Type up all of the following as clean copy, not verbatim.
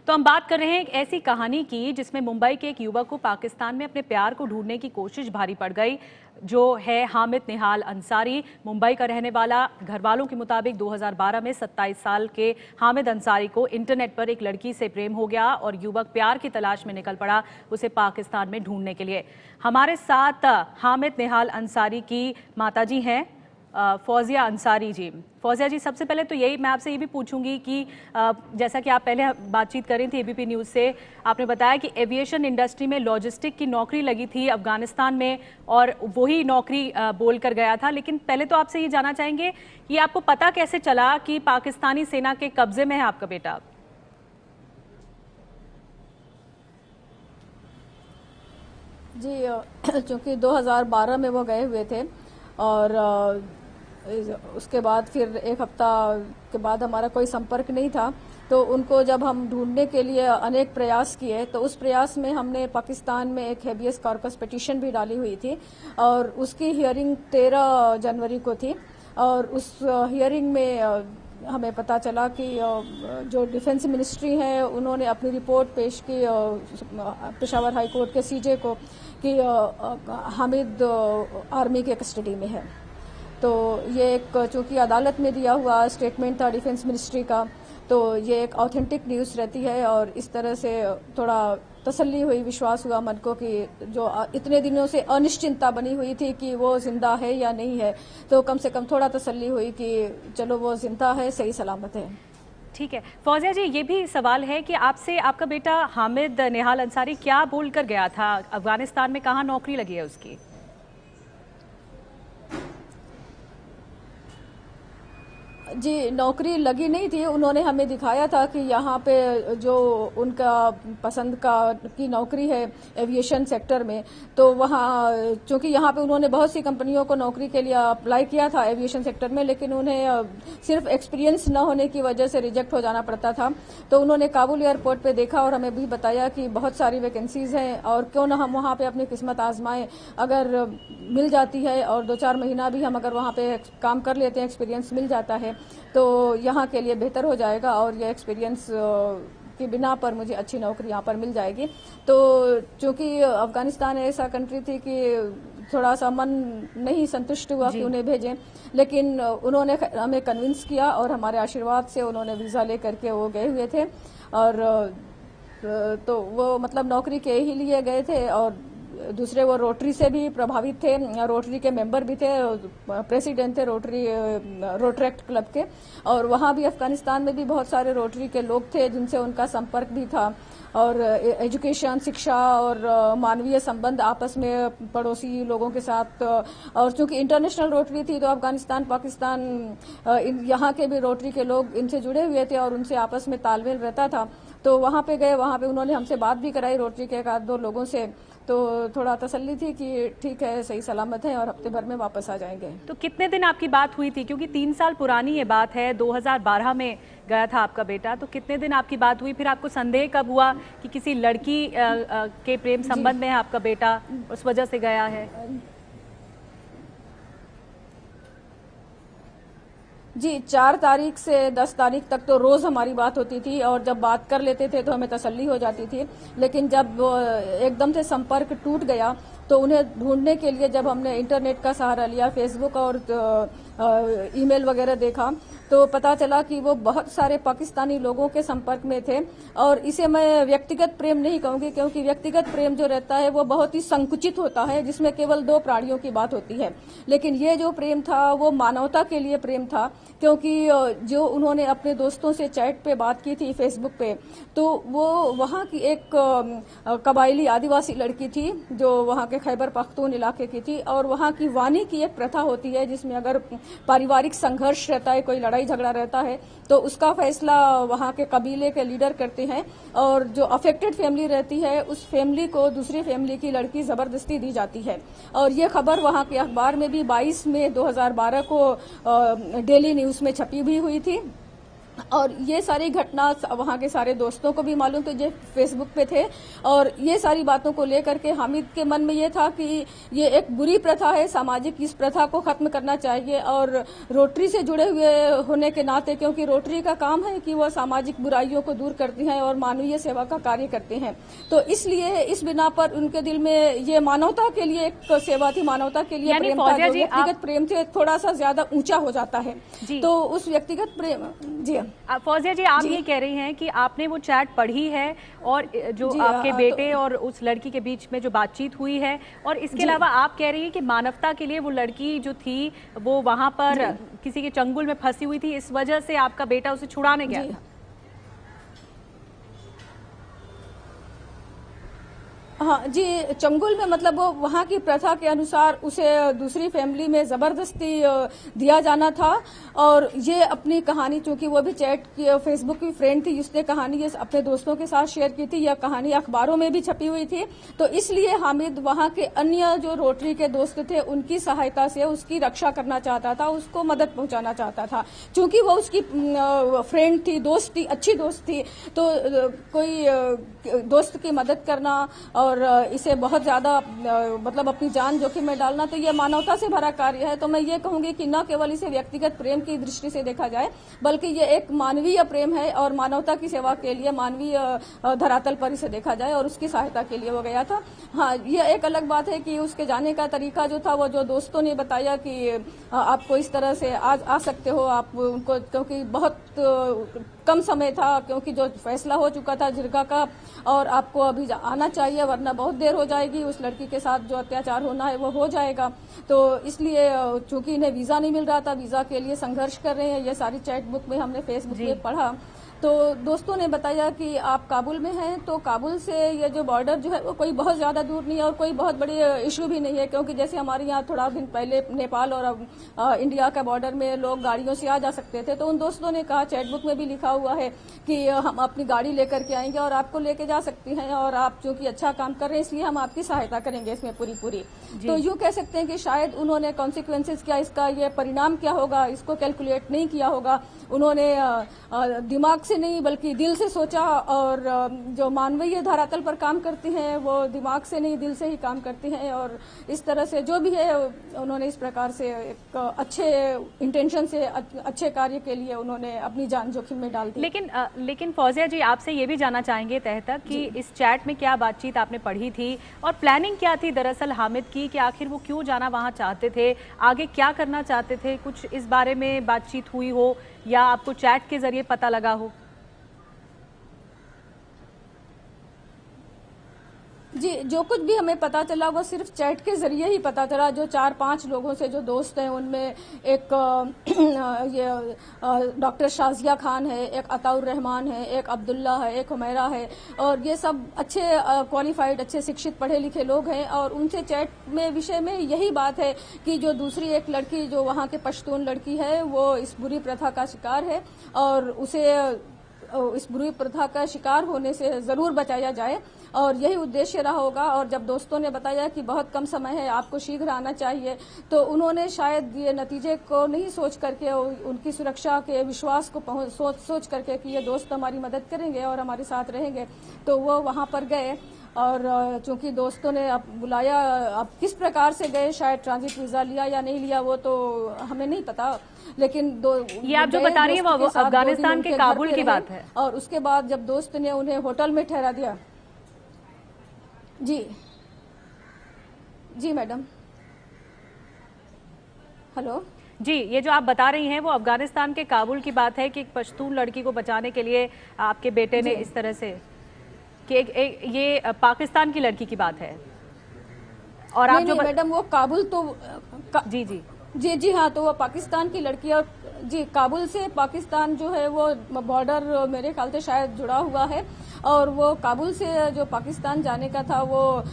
तो हम बात कर रहे हैं एक ऐसी कहानी की जिसमें मुंबई के एक युवक को पाकिस्तान में अपने प्यार को ढूंढने की कोशिश भारी पड़ गई। जो है हामिद निहाल अंसारी, मुंबई का रहने वाला। घर वालों के मुताबिक 2012 में 27 साल के हामिद अंसारी को इंटरनेट पर एक लड़की से प्रेम हो गया और युवक प्यार की तलाश में निकल पड़ा उसे पाकिस्तान में ढूंढने के लिए। हमारे साथ हामिद निहाल अंसारी की माताजी हैं फौजिया अंसारी जी। फौजिया जी, सबसे पहले तो यही मैं आपसे ये भी पूछूंगी कि जैसा कि आप पहले बातचीत कर रही थी एबीपी न्यूज़ से, आपने बताया कि एविएशन इंडस्ट्री में लॉजिस्टिक की नौकरी लगी थी अफगानिस्तान में और वही नौकरी बोल कर गया था। लेकिन पहले तो आपसे ये जानना चाहेंगे कि आपको पता कैसे चला कि पाकिस्तानी सेना के कब्जे में है आपका बेटा? जी, चूँकि 2012 में वो गए हुए थे और उसके बाद फिर एक हफ्ता के बाद हमारा कोई संपर्क नहीं था। तो उनको जब हम ढूंढने के लिए अनेक प्रयास किए तो उस प्रयास में हमने पाकिस्तान में एक हेबियस कॉर्पस पिटीशन भी डाली हुई थी और उसकी हियरिंग 13 जनवरी को थी। और उस हियरिंग में हमें पता चला कि जो डिफेंस मिनिस्ट्री है उन्होंने अपनी रिपोर्ट पेश की पेशावर हाई कोर्ट के सीजे को कि हामिद आर्मी के कस्टडी में है। तो ये एक चूंकि अदालत में दिया हुआ स्टेटमेंट था डिफेंस मिनिस्ट्री का, तो ये एक ऑथेंटिक न्यूज़ रहती है और इस तरह से थोड़ा तसल्ली हुई, विश्वास हुआ मन को कि जो इतने दिनों से अनिश्चिंतता बनी हुई थी कि वो जिंदा है या नहीं है, तो कम से कम थोड़ा तसल्ली हुई कि चलो वो जिंदा है, सही सलामत है। ठीक है फौजिया जी, ये भी सवाल है कि आपसे आपका बेटा हामिद निहाल अंसारी क्या बोल कर गया था? अफगानिस्तान में कहाँ नौकरी लगी है उसकी? जी, नौकरी लगी नहीं थी। उन्होंने हमें दिखाया था कि यहाँ पे जो उनका पसंद की नौकरी है एविएशन सेक्टर में, तो वहाँ चूँकि यहाँ पे उन्होंने बहुत सी कंपनियों को नौकरी के लिए अप्लाई किया था एविएशन सेक्टर में, लेकिन उन्हें सिर्फ एक्सपीरियंस न होने की वजह से रिजेक्ट हो जाना पड़ता था। तो उन्होंने काबुल एयरपोर्ट पे देखा और हमें भी बताया कि बहुत सारी वैकेंसीज हैं और क्यों न हम वहाँ पे अपनी किस्मत आजमाएं। अगर मिल जाती है और 2-4 महीना भी हम अगर वहाँ पे काम कर लेते हैं, एक्सपीरियंस मिल जाता है, तो यहाँ के लिए बेहतर हो जाएगा और ये एक्सपीरियंस की बिना पर मुझे अच्छी नौकरी यहाँ पर मिल जाएगी। तो चूंकि अफगानिस्तान ऐसा कंट्री थी कि थोड़ा सा मन नहीं संतुष्ट हुआ कि उन्हें भेजें, लेकिन उन्होंने हमें कन्विंस किया और हमारे आशीर्वाद से उन्होंने वीज़ा ले करके वो गए हुए थे। और तो वो मतलब नौकरी के ही लिए गए थे और दूसरे वो रोटरी से भी प्रभावित थे, रोटरी के मेंबर भी थे, प्रेसिडेंट थे रोटरेक्ट क्लब के। और वहाँ भी अफगानिस्तान में भी बहुत सारे रोटरी के लोग थे जिनसे उनका संपर्क भी था और एजुकेशन, शिक्षा और मानवीय संबंध आपस में पड़ोसी लोगों के साथ। और चूंकि इंटरनेशनल रोटरी थी तो अफगानिस्तान, पाकिस्तान, यहाँ के भी रोटरी के लोग इनसे जुड़े हुए थे और उनसे आपस में तालमेल रहता था। तो वहाँ पे गए, वहाँ पे उन्होंने हमसे बात भी कराई रोटरी के 1-2 लोगों से, तो थोड़ा तसल्ली थी कि ठीक है, सही सलामत है और हफ्ते भर में वापस आ जाएंगे। तो कितने दिन आपकी बात हुई थी? क्योंकि 3 साल पुरानी ये बात है, 2012 में गया था आपका बेटा, तो कितने दिन आपकी बात हुई? फिर आपको संदेह कब हुआ कि किसी लड़की के प्रेम संबंध में है आपका बेटा, उस वजह से गया है? जी, 4 तारीख से 10 तारीख तक तो रोज हमारी बात होती थी और जब बात कर लेते थे तो हमें तसल्ली हो जाती थी। लेकिन जब एकदम से संपर्क टूट गया तो उन्हें ढूंढने के लिए जब हमने इंटरनेट का सहारा लिया, फेसबुक और ईमेल वगैरह देखा, तो पता चला कि वो बहुत सारे पाकिस्तानी लोगों के संपर्क में थे। और इसे मैं व्यक्तिगत प्रेम नहीं कहूंगी, क्योंकि व्यक्तिगत प्रेम जो रहता है वो बहुत ही संकुचित होता है, जिसमें केवल 2 प्राणियों की बात होती है। लेकिन ये जो प्रेम था वो मानवता के लिए प्रेम था, क्योंकि जो उन्होंने अपने दोस्तों से चैट पे बात की थी फेसबुक पे, तो वो वहाँ की एक कबायली आदिवासी लड़की थी जो वहाँ के खैबर पख्तून इलाके की थी। और वहाँ की वानी की एक प्रथा होती है जिसमें अगर पारिवारिक संघर्ष रहता है, कोई लड़ाई झगड़ा रहता है, तो उसका फैसला वहाँ के कबीले के लीडर करते हैं और जो अफेक्टेड फैमिली रहती है उस फैमिली को दूसरी फैमिली की लड़की जबरदस्ती दी जाती है। और ये खबर वहाँ के अखबार में भी 22 मई 2012 को डेली न्यूज में छपी भी हुई थी। और ये सारी घटना वहाँ के सारे दोस्तों को भी मालूम थे, जो फेसबुक पे थे, और ये सारी बातों को लेकर के हामिद के मन में ये था कि ये एक बुरी प्रथा है, सामाजिक इस प्रथा को खत्म करना चाहिए। और रोटरी से जुड़े हुए होने के नाते, क्योंकि रोटरी का काम है कि वह सामाजिक बुराइयों को दूर करती हैं और मानवीय सेवा का कार्य करते हैं, तो इसलिए इस बिना पर उनके दिल में ये मानवता के लिए एक सेवा थी, मानवता के लिए प्रेम था, जो व्यक्तिगत प्रेम थे थोड़ा सा ज्यादा ऊंचा हो जाता है। तो उस व्यक्तिगत प्रेम, जी फौजिया जी, आप ये कह रही हैं कि आपने वो चैट पढ़ी है और जो आपके बेटे और उस लड़की के बीच में जो बातचीत हुई है, और इसके अलावा आप कह रही हैं कि मानवता के लिए वो लड़की जो थी वो वहां पर किसी के चंगुल में फंसी हुई थी, इस वजह से आपका बेटा उसे छुड़ाने गया था। हाँ जी, चंगुल में मतलब वो वहाँ की प्रथा के अनुसार उसे दूसरी फैमिली में जबरदस्ती दिया जाना था। और ये अपनी कहानी, चूंकि वो भी चैट की फेसबुक की फ्रेंड थी, उसने कहानी ये अपने दोस्तों के साथ शेयर की थी, यह कहानी अखबारों में भी छपी हुई थी, तो इसलिए हामिद वहाँ के अन्य जो रोटरी के दोस्त थे उनकी सहायता से उसकी रक्षा करना चाहता था, उसको मदद पहुंचाना चाहता था। चूंकि वो उसकी फ्रेंड थी, दोस्त थी, अच्छी दोस्त थी, तो कोई दोस्त की मदद करना और इसे बहुत ज्यादा मतलब अपनी जान जोखिम में डालना, तो ये मानवता से भरा कार्य है। तो मैं ये कहूंगी कि न केवल इसे व्यक्तिगत प्रेम की दृष्टि से देखा जाए, बल्कि ये एक मानवीय प्रेम है और मानवता की सेवा के लिए मानवीय धरातल पर इसे देखा जाए, और उसकी सहायता के लिए वो गया था। हाँ, ये एक अलग बात है कि उसके जाने का तरीका जो था, वो जो दोस्तों ने बताया कि आपको इस तरह से आ सकते हो आप उनको, क्योंकि बहुत कम समय था, क्योंकि जो फैसला हो चुका था जिरगा का, और आपको अभी आना चाहिए वरना बहुत देर हो जाएगी, उस लड़की के साथ जो अत्याचार होना है वो हो जाएगा। तो इसलिए चूंकि इन्हें वीजा नहीं मिल रहा था, वीजा के लिए संघर्ष कर रहे हैं। ये सारी चैट बुक में हमने फेसबुक पे पढ़ा, तो दोस्तों ने बताया कि आप काबुल में हैं, तो काबुल से ये जो बॉर्डर जो है वो कोई बहुत ज्यादा दूर नहीं है और कोई बहुत बड़ी इशू भी नहीं है, क्योंकि जैसे हमारे यहाँ थोड़ा दिन पहले नेपाल और इंडिया का बॉर्डर में लोग गाड़ियों से आ जा सकते थे। तो उन दोस्तों ने कहा, चैटबुक में भी लिखा हुआ है कि हम अपनी गाड़ी लेकर के आएंगे और आपको लेके जा सकती हैं, और आप चूंकि अच्छा काम कर रहे हैं इसलिए हम आपकी सहायता करेंगे इसमें पूरी। तो यूं कह सकते हैं कि शायद उन्होंने कॉन्सिक्वेंसेज क्या, इसका ये परिणाम क्या होगा, इसको कैलकुलेट नहीं किया होगा। उन्होंने दिमाग से नहीं बल्कि दिल से सोचा, और जो मानवीय धरातल पर काम करती हैं वो दिमाग से नहीं दिल से ही काम करती हैं, और इस तरह से जो भी है उन्होंने इस प्रकार से एक अच्छे इंटेंशन से अच्छे कार्य के लिए उन्होंने अपनी जान जोखिम में डाल दी। लेकिन फौजिया जी, आपसे ये भी जानना चाहेंगे तह तक कि इस चैट में क्या बातचीत आपने पढ़ी थी और प्लानिंग क्या थी दरअसल हामिद की, कि आखिर वो क्यों जाना वहां चाहते थे, आगे क्या करना चाहते थे, कुछ इस बारे में बातचीत हुई हो या आपको चैट के जरिए पता लगा हो? जी, जो कुछ भी हमें पता चला वो सिर्फ चैट के जरिए ही पता चला। जो 4-5 लोगों से जो दोस्त हैं उनमें एक ये डॉक्टर शाजिया खान है, एक अताउर रहमान है, एक अब्दुल्ला है, एक हुमैरा है, और ये सब अच्छे क्वालिफाइड, अच्छे शिक्षित पढ़े लिखे लोग हैं। और उनसे चैट में विषय में यही बात है कि जो दूसरी एक लड़की जो वहाँ के पश्तून लड़की है वो इस बुरी प्रथा का शिकार है और उसे इस बुरी प्रथा का शिकार होने से जरूर बचाया जाए, और यही उद्देश्य रहा होगा। और जब दोस्तों ने बताया कि बहुत कम समय है, आपको शीघ्र आना चाहिए, तो उन्होंने शायद ये नतीजे को नहीं सोच करके, उनकी सुरक्षा के विश्वास को सोच करके कि ये दोस्त हमारी मदद करेंगे और हमारे साथ रहेंगे, तो वो वहां पर गए। और चूंकि दोस्तों ने अब बुलाया, अब किस प्रकार से गए, शायद ट्रांजिट वीजा लिया या नहीं लिया वो तो हमें नहीं पता, लेकिन ये आप जो बता रही है वो अफगानिस्तान के काबुल की बात है। और उसके बाद जब दोस्त ने उन्हें होटल में ठहरा दिया। जी मैडम, हेलो जी, ये जो आप बता रही हैं वो अफगानिस्तान के काबुल की बात है कि एक पश्तून लड़की को बचाने के लिए आपके बेटे ने इस तरह से कि ये पाकिस्तान की लड़की की बात है। और आप जो मैडम वो काबुल तो जी हाँ, तो वो पाकिस्तान की लड़की, और जी काबुल से पाकिस्तान जो है वो बॉर्डर मेरे ख्याल से शायद जुड़ा हुआ है, और वो काबुल से जो पाकिस्तान जाने का था वो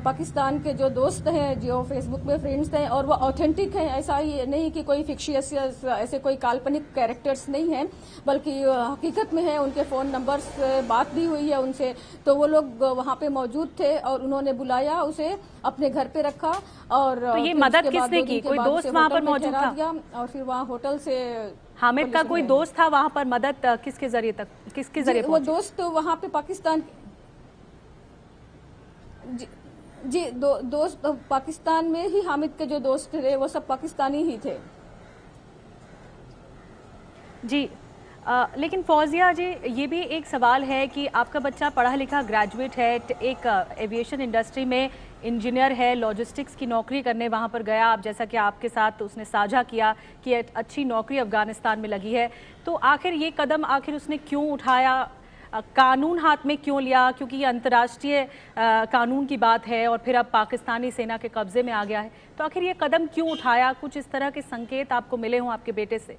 पाकिस्तान के जो दोस्त हैं, जो फेसबुक में फ्रेंड्स हैं, और वो ऑथेंटिक हैं, ऐसा ही नहीं कि कोई फिक्शियस ऐसे कोई काल्पनिक कैरेक्टर्स नहीं हैं, बल्कि हकीकत में है। उनके फोन नंबर्स बात भी हुई है उनसे, तो वो लोग वहाँ पे मौजूद थे और उन्होंने बुलाया, उसे अपने घर पे रखा। और तो ये मदद किसने की? कोई दोस्त वहाँ पर मौजूद था? और फिर वहाँ होटल से हामिद का कोई दोस्त था वहां पर, मदद किसके जरिए वो पहुंची? दोस्त वहां पे पाकिस्तान, जी दोस्त पाकिस्तान में ही, हामिद के जो दोस्त थे वो सब पाकिस्तानी ही थे। जी लेकिन फौजिया जी, ये भी एक सवाल है कि आपका बच्चा पढ़ा लिखा ग्रेजुएट है, एक एविएशन इंडस्ट्री में इंजीनियर है, लॉजिस्टिक्स की नौकरी करने वहाँ पर गया। आप जैसा कि आपके साथ उसने साझा किया कि अच्छी नौकरी अफगानिस्तान में लगी है, तो आखिर ये कदम आखिर उसने क्यों उठाया, कानून हाथ में क्यों लिया? क्योंकि ये अंतर्राष्ट्रीय कानून की बात है और फिर अब पाकिस्तानी सेना के कब्जे में आ गया है, तो आखिर ये कदम क्यों उठाया? कुछ इस तरह के संकेत आपको मिले हों आपके बेटे से?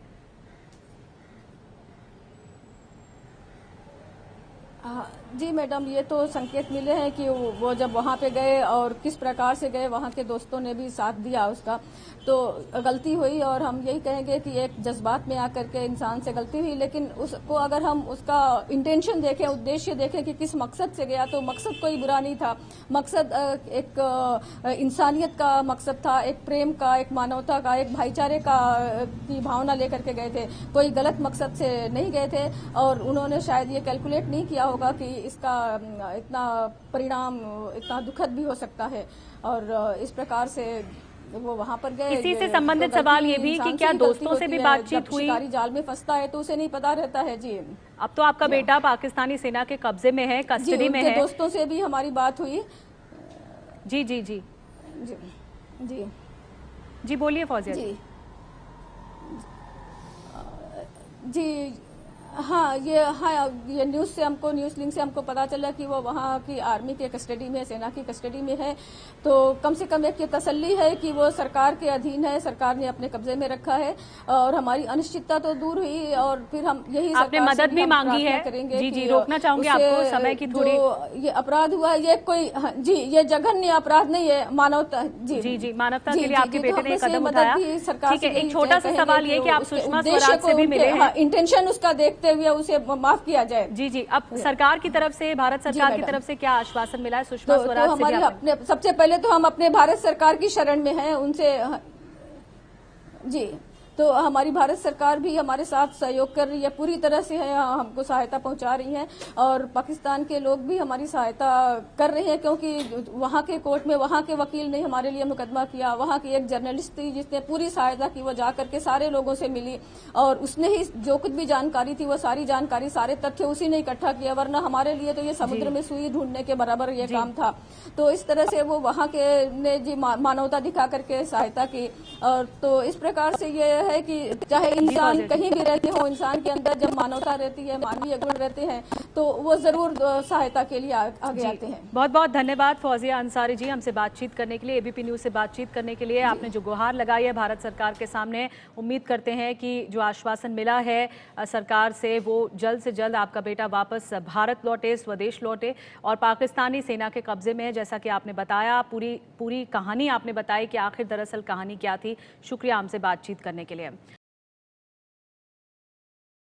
जी मैडम, ये तो संकेत मिले हैं कि वो जब वहाँ पे गए और किस प्रकार से गए, वहाँ के दोस्तों ने भी साथ दिया उसका, तो गलती हुई। और हम यही कहेंगे कि एक जज्बात में आकर के इंसान से गलती हुई, लेकिन उसको अगर हम उसका इंटेंशन देखें, उद्देश्य देखें कि किस मकसद से गया, तो मकसद कोई बुरा नहीं था। मकसद एक इंसानियत का मकसद था, एक प्रेम का, एक मानवता का, एक भाईचारे का की भावना लेकर के गए थे। कोई गलत मकसद से नहीं गए थे और उन्होंने शायद ये कैलकुलेट नहीं किया होगा कि इसका इतना परिणाम इतना दुखद भी हो सकता है। और इस प्रकार से वो वहां पर गए। इसी से संबंधित सवाल ये भी कि क्या दोस्तों से भी बातचीत हुई? शिकारी जाल में फंसता है तो उसे नहीं पता रहता है। जी, अब तो आपका बेटा पाकिस्तानी सेना के कब्जे में है, कस्टडी में है। दोस्तों से भी हमारी बात हुई। जी जी जी जी जी जी बोलिए फौजिया जी। जी हाँ, ये न्यूज़ से हमको, न्यूज़ लिंक से हमको पता चला कि वो वहाँ की आर्मी के कस्टडी में, सेना की कस्टडी में है। तो कम से कम एक ये तसल्ली है कि वो सरकार के अधीन है, सरकार ने अपने कब्जे में रखा है और हमारी अनिश्चितता तो दूर हुई। और फिर हम यही आपने मदद भी मांगी है। जी जी, रोकना चाहूंगी आपको, समय की थोड़ी। ये अपराध हुआ है, ये कोई जी ये जघन्य अपराध नहीं है, मानवता। जी जी जी, मानवता के लिए आपके बेटे ने कदम उठाया। ठीक है, एक छोटा सा कहेंगे सवाल ये कि आप सुषमा स्वराज से भी मिले हैं, इंटेंशन उसका देखते हुए उसे माफ किया जाए। जी जी, अब सरकार की तरफ से, भारत सरकार की तरफ से क्या आश्वासन मिला है सुषमा स्वराज से? हमारी अपने, सबसे पहले तो हम अपने भारत सरकार की शरण में हैं उनसे। जी, तो हमारी भारत सरकार भी हमारे साथ सहयोग कर रही है, पूरी तरह से है, हमको सहायता पहुंचा रही है। और पाकिस्तान के लोग भी हमारी सहायता कर रहे हैं, क्योंकि वहां के कोर्ट में वहां के वकील ने हमारे लिए मुकदमा किया। वहां की एक जर्नलिस्ट थी जिसने पूरी सहायता की, वो जा करके सारे लोगों से मिली और उसने ही जो कुछ भी जानकारी थी वो सारी जानकारी, सारे तथ्य उसी ने इकट्ठा किया, वरना हमारे लिए तो ये समुद्र में सुई ढूंढने के बराबर ये काम था। तो इस तरह से वो वहां के ने जी मानवता दिखा करके सहायता की। और तो इस प्रकार से ये है कि चाहे इंसान कहीं भी रहते हो, इंसान के अंदर जब मानवता रहती है, मानवीय गुण रहते हैं, तो वो जरूर सहायता के लिए आगे आते हैं। बहुत बहुत धन्यवाद फौजिया अंसारी जी, हमसे बातचीत करने के लिए, एबीपी न्यूज से बातचीत करने के लिए। आपने जो गुहार लगाई है भारत सरकार के सामने, उम्मीद करते हैं कि जो आश्वासन मिला है सरकार से, वो जल्द से जल्द आपका बेटा वापस भारत लौटे, स्वदेश लौटे और पाकिस्तानी सेना के कब्जे में है। जैसा कि आपने बताया, पूरी कहानी आपने बताई कि आखिर दरअसल कहानी क्या थी। शुक्रिया हमसे बातचीत करने के लिए।